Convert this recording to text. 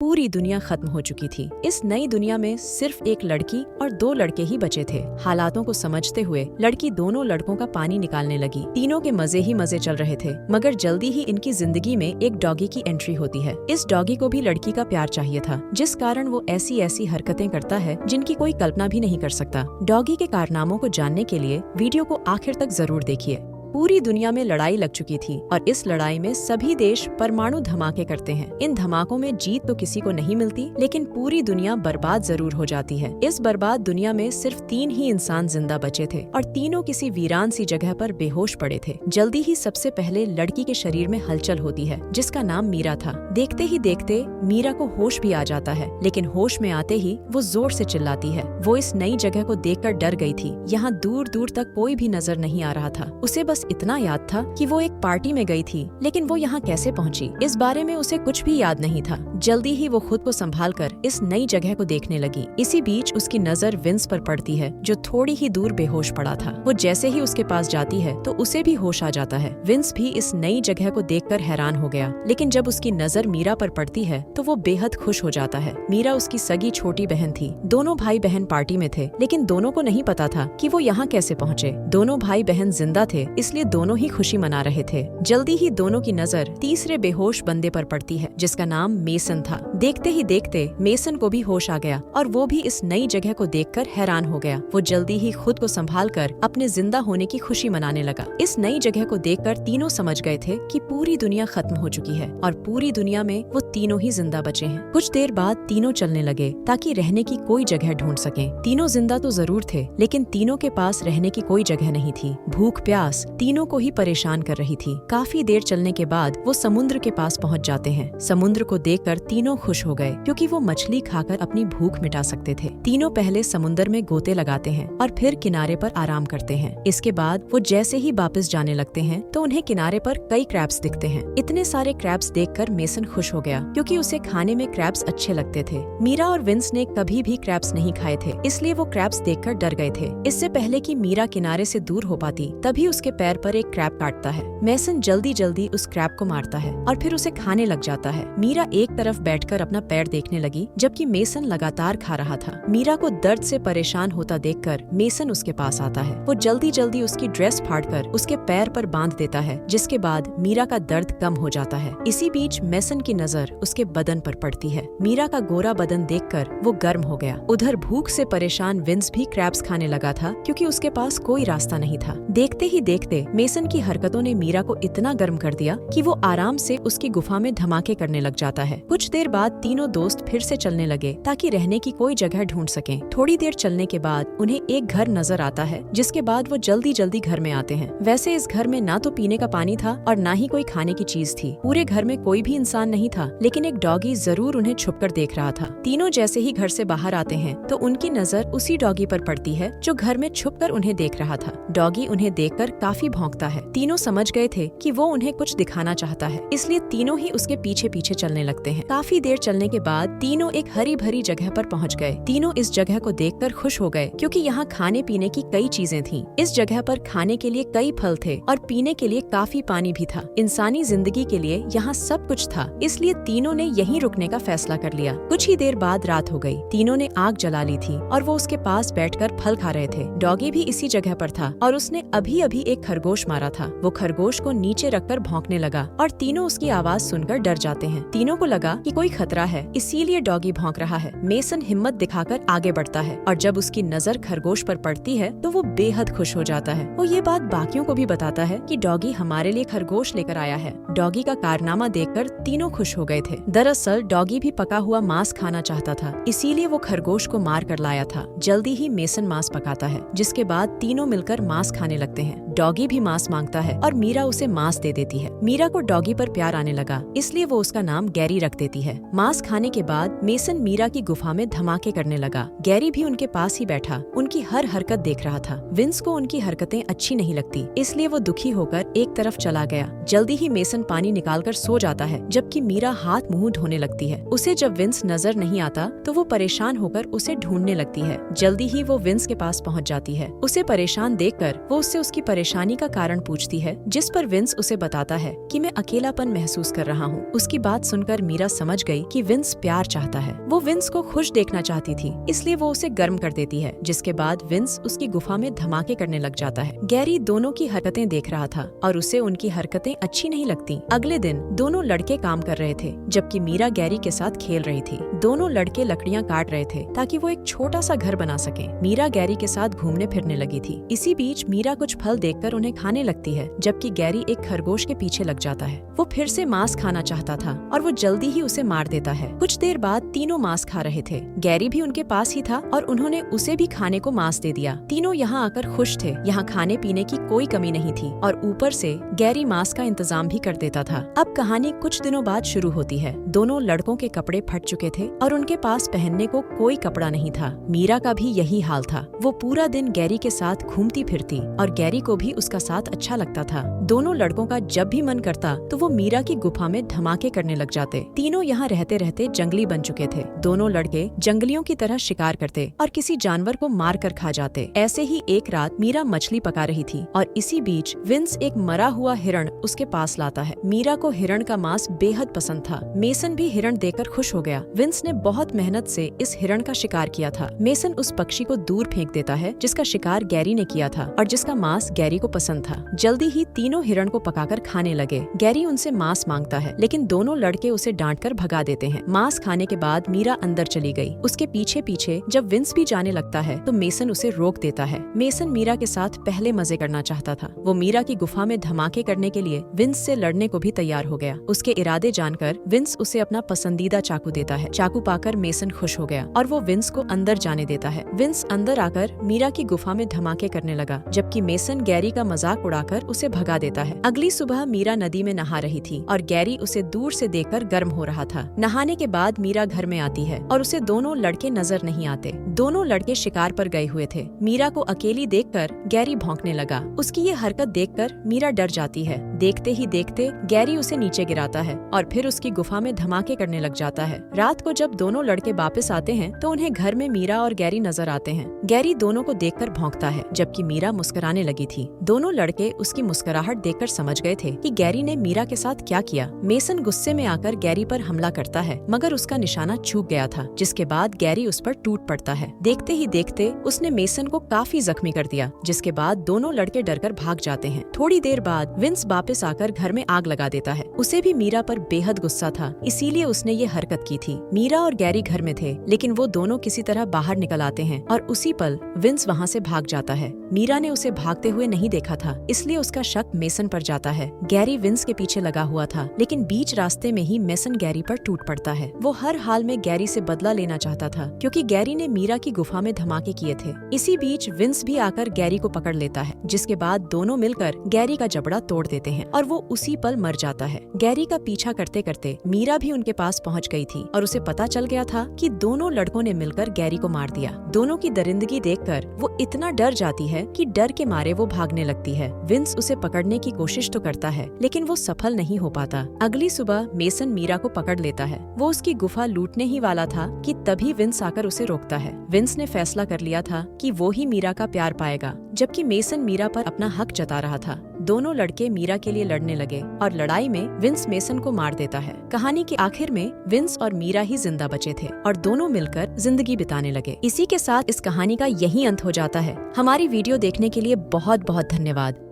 पूरी दुनिया खत्म हो चुकी थी। इस नई दुनिया में सिर्फ एक लड़की और दो लड़के ही बचे थे। हालातों को समझते हुए लड़की दोनों लड़कों का पानी निकालने लगी। तीनों के मजे ही मजे चल रहे थे, मगर जल्दी ही इनकी जिंदगी में एक डॉगी की एंट्री होती है। इस डॉगी को भी लड़की का प्यार चाहिए था, जिस कारण वो ऐसी ऐसी हरकतें करता है जिनकी कोई कल्पना भी नहीं कर सकता। डॉगी के कारनामों को जानने के लिए वीडियो को आखिर तक जरूर देखिए। पूरी दुनिया में लड़ाई लग चुकी थी और इस लड़ाई में सभी देश परमाणु धमाके करते हैं। इन धमाकों में जीत तो किसी को नहीं मिलती, लेकिन पूरी दुनिया बर्बाद जरूर हो जाती है। इस बर्बाद दुनिया में सिर्फ 3 ही इंसान जिंदा बचे थे और तीनों किसी वीरान सी जगह पर बेहोश पड़े थे। जल्दी ही सबसे पहले लड़की के शरीर में हलचल होती है, जिसका नाम मीरा था। देखते ही देखते मीरा को होश भी आ जाता है, लेकिन होश में आते ही वो जोर से चिल्लाती है। वो इस नई जगह को देखकर डर गई थी। यहाँ दूर दूर तक कोई भी नजर नहीं आ रहा था। उसे बस इतना याद था कि वो एक पार्टी में गई थी, लेकिन वो यहाँ कैसे पहुँची, इस बारे में उसे कुछ भी याद नहीं था। जल्दी ही वो खुद को संभालकर इस नई जगह को देखने लगी। इसी बीच उसकी नजर विंस पर पड़ती है, जो थोड़ी ही दूर बेहोश पड़ा था। वो जैसे ही उसके पास जाती है तो उसे भी होश आ जाता है। विंस भी इस नई जगह को देखकर हैरान हो गया, लेकिन जब उसकी नजर मीरा पर पड़ती है तो वो बेहद खुश हो जाता है। मीरा उसकी सगी छोटी बहन थी। दोनों भाई बहन पार्टी में थे, लेकिन दोनों को नहीं पता था कि वो यहाँ कैसे पहुँचे। दोनों भाई बहन जिंदा थे, इसलिए दोनों ही खुशी मना रहे थे। जल्दी ही दोनों की नजर तीसरे बेहोश बंदे पर पड़ती है, जिसका नाम मेसन था। देखते ही देखते मेसन को भी होश आ गया और वो भी इस नई जगह को देखकर हैरान हो गया। वो जल्दी ही खुद को संभालकर अपने जिंदा होने की खुशी मनाने लगा। इस नई जगह को देखकर तीनों समझ गए थे कि पूरी दुनिया खत्म हो चुकी है और पूरी दुनिया में वो तीनों ही जिंदा बचे हैं। कुछ देर बाद तीनों चलने लगे ताकि रहने की कोई जगह ढूंढ सकें। तीनों जिंदा तो जरूर थे, लेकिन तीनों के पास रहने की कोई जगह नहीं थी। भूख प्यास तीनों को ही परेशान कर रही थी। काफी देर चलने के बाद वो समुद्र के पास पहुंच जाते हैं। समुद्र को देखकर तीनों खुश हो गए, क्योंकि वो मछली खाकर अपनी भूख मिटा सकते थे। तीनों पहले समुद्र में गोते लगाते हैं और फिर किनारे पर आराम करते हैं। इसके बाद वो जैसे ही वापस जाने लगते हैं तो उन्हें किनारे पर कई क्रैब्स दिखते हैं। इतने सारे क्रैब्स देखकर मेसन खुश हो गया, क्योंकि उसे खाने में क्रैब्स अच्छे लगते थे। मीरा और विंस ने कभी भी क्रैब्स नहीं खाए थे, इसलिए वो क्रैब्स देखकर डर गए थे। इससे पहले कि मीरा किनारे से दूर हो पाती, तभी उसके पैर पर एक क्रैब काटता है। मेसन जल्दी जल्दी उस क्रैब को मारता है और फिर उसे खाने लग जाता है। मीरा एक तरफ बैठकर अपना पैर देखने लगी, जबकि मेसन लगातार खा रहा था। मीरा को दर्द से परेशान होता देखकर मेसन उसके पास आता है। वो जल्दी जल्दी उसकी ड्रेस फाड़कर उसके पैर पर बांध देता है, जिसके बाद मीरा का दर्द कम हो जाता है। इसी बीच मेसन की नजर उसके बदन पर पड़ती है। मीरा का गोरा बदन देखकर वो गर्म हो गया। उधर भूख से परेशान विंस भी क्रैब्स खाने लगा था, क्योंकि उसके पास कोई रास्ता नहीं था। देखते ही देखते मेसन की हरकतों ने मीरा को इतना गर्म कर दिया कि वो आराम से उसकी गुफा में धमाके करने लग जाता है। कुछ देर बाद तीनों दोस्त फिर से चलने लगे ताकि रहने की कोई जगह ढूंढ सकें। थोड़ी देर चलने के बाद उन्हें एक घर नजर आता है, जिसके बाद वो जल्दी जल्दी घर में आते हैं। वैसे इस घर में ना तो पीने का पानी था और ना ही कोई खाने की चीज थी। पूरे घर में कोई भी इंसान नहीं था, लेकिन एक डॉगी जरूर उन्हें छुपकर देख रहा था। तीनों जैसे ही घर से बाहर आते हैं तो उनकी नजर उसी डॉगी पर पड़ती है जो घर में छुपकर उन्हें देख रहा था। डॉगी उन्हें देखकर काफी भौंकता है। तीनों समझ गए थे कि वो उन्हें कुछ दिखाना चाहता है, इसलिए तीनों ही उसके पीछे पीछे चलने लगते हैं। काफी देर चलने के बाद तीनों एक हरी भरी जगह पर पहुंच गए। तीनों इस जगह को देखकर खुश हो गए, क्योंकि यहाँ खाने पीने की कई चीजें थीं। इस जगह पर खाने के लिए कई फल थे और पीने के लिए काफी पानी भी था। इंसानी जिंदगी के लिए यहाँ सब कुछ था, इसलिए तीनों ने यहीं रुकने का फैसला कर लिया। कुछ ही देर बाद रात हो गई। तीनों ने आग जला ली थी और वो उसके पास बैठकर फल खा रहे थे। डॉगी भी इसी जगह पर था और उसने अभी अभी एक खरगोश मारा था। वो खरगोश को नीचे रखकर भौंकने लगा और तीनों उसकी आवाज सुनकर डर जाते हैं। तीनों को लगा कि कोई खतरा है, इसीलिए डॉगी भौंक रहा है। मेसन हिम्मत दिखाकर आगे बढ़ता है और जब उसकी नजर खरगोश पर पड़ती है तो वो बेहद खुश हो जाता है। वो ये बात बाकियों को भी बताता है कि डॉगी हमारे लिए खरगोश लेकर आया है। डॉगी का कारनामा देखकर तीनों खुश हो गए थे। दरअसल डॉगी भी पका हुआ मांस खाना चाहता था, इसीलिए वो खरगोश को मार कर लाया था। जल्दी ही मेसन मांस पकाता है, जिसके बाद तीनों मिलकर मांस खाने लगते हैं। डॉगी भी मांस मांगता है और मीरा उसे मांस दे देती है। मीरा को डॉगी पर प्यार आने लगा, इसलिए वो उसका नाम गैरी रख देती है। मांस खाने के बाद मेसन मीरा की गुफा में धमाके करने लगा। गैरी भी उनके पास ही बैठा उनकी हर हरकत देख रहा था। विंस को उनकी हरकतें अच्छी नहीं लगती, इसलिए वो दुखी होकर एक तरफ चला गया। जल्दी ही मेसन पानी निकालकर सो जाता है, जबकि मीरा हाथ मुंह धोने लगती है। उसे जब विंस नजर नहीं आता तो वो परेशान होकर उसे ढूंढने लगती है। जल्दी ही वो विंस के पास पहुंच जाती है। उसे परेशान देखकर वो उससे उसकी परेशानी का कारण पूछती है, जिस पर विंस उसे बताता है कि मैं अकेलापन महसूस कर रहा हूँ। उसकी बात सुनकर मीरा समझ गई कि विंस प्यार चाहता है। वो विंस को खुश देखना चाहती थी, इसलिए वो उसे गर्म कर देती है, जिसके बाद विंस उसकी गुफा में धमाके करने लग जाता है। गैरी दोनों की हरकतें देख रहा था और उसे उनकी हरकतें अच्छी नहीं लगती। अगले दिन दोनों लड़के काम कर रहे थे, जबकि मीरा गैरी के साथ खेल रही थी। दोनों लड़के लकड़ियाँ काट रहे थे ताकि वो एक छोटा सा घर बना सके। मीरा गैरी के साथ घूमने फिरने लगी थी। इसी बीच मीरा कुछ फल देखकर उन्हें खाने लगती है, जबकि गैरी एक खरगोश के पीछे लग जाता है। वो फिर से मांस खाना चाहता था और वो जल्दी ही उसे मार देता है। कुछ देर बाद तीनों मांस खा रहे थे। गैरी भी उनके पास ही था और उन्होंने उसे भी खाने को मांस दे दिया। तीनों यहाँ आकर खुश थे। यहाँ खाने पीने की कोई कमी नहीं थी और ऊपर से गैरी मांस का इंतजाम भी कर देता था। अब कहानी कुछ दिनों बाद शुरू होती है। दोनों लड़कों के कपड़े फट चुके थे और उनके पास पहनने को कोई कपड़ा नहीं था। मीरा का भी यही हाल था। वो पूरा दिन गैरी के साथ घूमती फिरती और गैरी को भी उसका साथ अच्छा लगता था। दोनों लड़कों का जब भी मन करता तो वो मीरा की गुफा में धमाके करने लग जाते। तीनों यहाँ रहते रहते जंगली बन चुके थे। दोनों लड़के जंगलियों की तरह शिकार करते और किसी जानवर को मार कर खा जाते। ऐसे ही एक रात मीरा मछली पका रही थी और इसी बीच विंस एक मरा हुआ हिरण उसके पास लाता है। मीरा को हिरण का मांस बेहद पसंद था। मेसन भी हिरण देखकर खुश हो गया। विंस ने बहुत मेहनत से इस हिरण का शिकार किया था। मेसन उस पक्षी को दूर फेंक देता है जिसका शिकार गैरी ने किया था और जिसका मांस गैरी को पसंद था। जल्दी ही तीनों हिरण को पकाकर खाने लगे। गैरी उनसे मांस मांगता है, लेकिन दोनों लड़के उसे डांटकर भगा देते हैं। मांस खाने के बाद मीरा अंदर चली गई। उसके पीछे पीछे जब विंस भी जाने लगता है तो मेसन उसे रोक देता है। मेसन मीरा के साथ पहले मजे करना चाहता था। वो मीरा की गुफा में धमाके करने के लिए विंस से लड़ने को भी तैयार हो गया। उसके इरादे जानकर विंस उसे अपना पसंदीदा चाकू देता है। चाकू पाकर मेसन खुश हो गया और वो विंस को अंदर जाने देता है। विंस अंदर आकर मीरा की गुफा में धमाके करने लगा, जबकि मेसन गैरी का मजाक उड़ाकर उसे भगा देता है। अगली सुबह मीरा नदी में नहा रही थी और गैरी उसे दूर से देखकर गर्म हो रहा था। नहाने के बाद मीरा घर में आती है और उसे दोनों लड़के नजर नहीं आते। दोनों लड़के शिकार पर गए हुए थे। मीरा को अकेली देखकर गैरी भौंकने लगा। उसकी ये हरकत देखकर मीरा डर जाती है। देखते ही देखते गैरी उसे नीचे गिराता है और फिर उसकी गुफा में धमाके करने लग जाता है। रात को जब दोनों लड़के वापस आते हैं तो उन्हें घर में मीरा और गैरी नजर आते हैं। गैरी दोनों को देखकर भौंकता है, जबकि मीरा मुस्कुराने लगी थी। दोनों लड़के उसकी मुस्कुराहट देखकर समझ गए थे कि गैरी ने मीरा के साथ क्या किया। मेसन गुस्से में आकर गैरी पर हमला करता है, मगर उसका निशाना चूक गया था, जिसके बाद गैरी उस पर टूट पड़ता है। देखते ही देखते उसने मेसन को काफी जख्मी कर दिया, जिसके बाद दोनों लड़के डरकर भाग जाते हैं। थोड़ी देर बाद विंस वापस आकर घर में आग लगा देता है। उसे भी मीरा पर बेहद गुस्सा था, इसीलिए उसने ये हरकत की थी। मीरा और गैरी घर में थे, लेकिन वो दोनों किसी तरह बाहर निकल आते हैं और उसी पल विंस वहाँ से भाग जाता है। मीरा ने उसे भागते हुए नहीं देखा था, इसलिए उसका शक मेसन पर जाता है। गैरी विंस के पीछे लगा हुआ था, लेकिन बीच रास्ते में ही मेसन गैरी पर टूट पड़ता है। वो हर हाल में गैरी से बदला लेना चाहता था, क्योंकि गैरी ने मीरा की गुफा में धमाके किए थे। इसी बीच विंस भी आकर गैरी को पकड़ लेता है, जिसके बाद दोनों मिलकर गैरी का जबड़ा तोड़ देते हैं और वो उसी पल मर जाता है। गैरी का पीछा करते करते मीरा भी उनके पास पहुंच गई थी और उसे पता चल गया था कि दोनों लड़कों ने मिलकर गैरी को मार दिया। दोनों की दरिंदगी देखकर वो इतना डर जाती है कि डर के मारे वो भागने लगती है। विंस उसे पकड़ने की कोशिश तो करता है, लेकिन वो सफल नहीं हो पाता। अगली सुबह मेसन मीरा को पकड़ लेता है। वो उसकी गुफा लूटने ही वाला था कि तभी विंस आकर उसे रोकता है। विंस ने फैसला कर लिया था कि वो ही मीरा का प्यार पाएगा, जबकि मेसन मीरा पर अपना हक जता रहा था। दोनों लड़के मीरा के लिए लड़ने लगे और लड़ाई में विंस मेसन को मार देता है। कहानी के आखिर में विंस और मीरा ही जिंदा बचे थे और दोनों मिलकर जिंदगी बिताने लगे। इसी के साथ इस कहानी का यही अंत हो जाता है। हमारी वीडियो देखने के लिए बहुत बहुत धन्यवाद।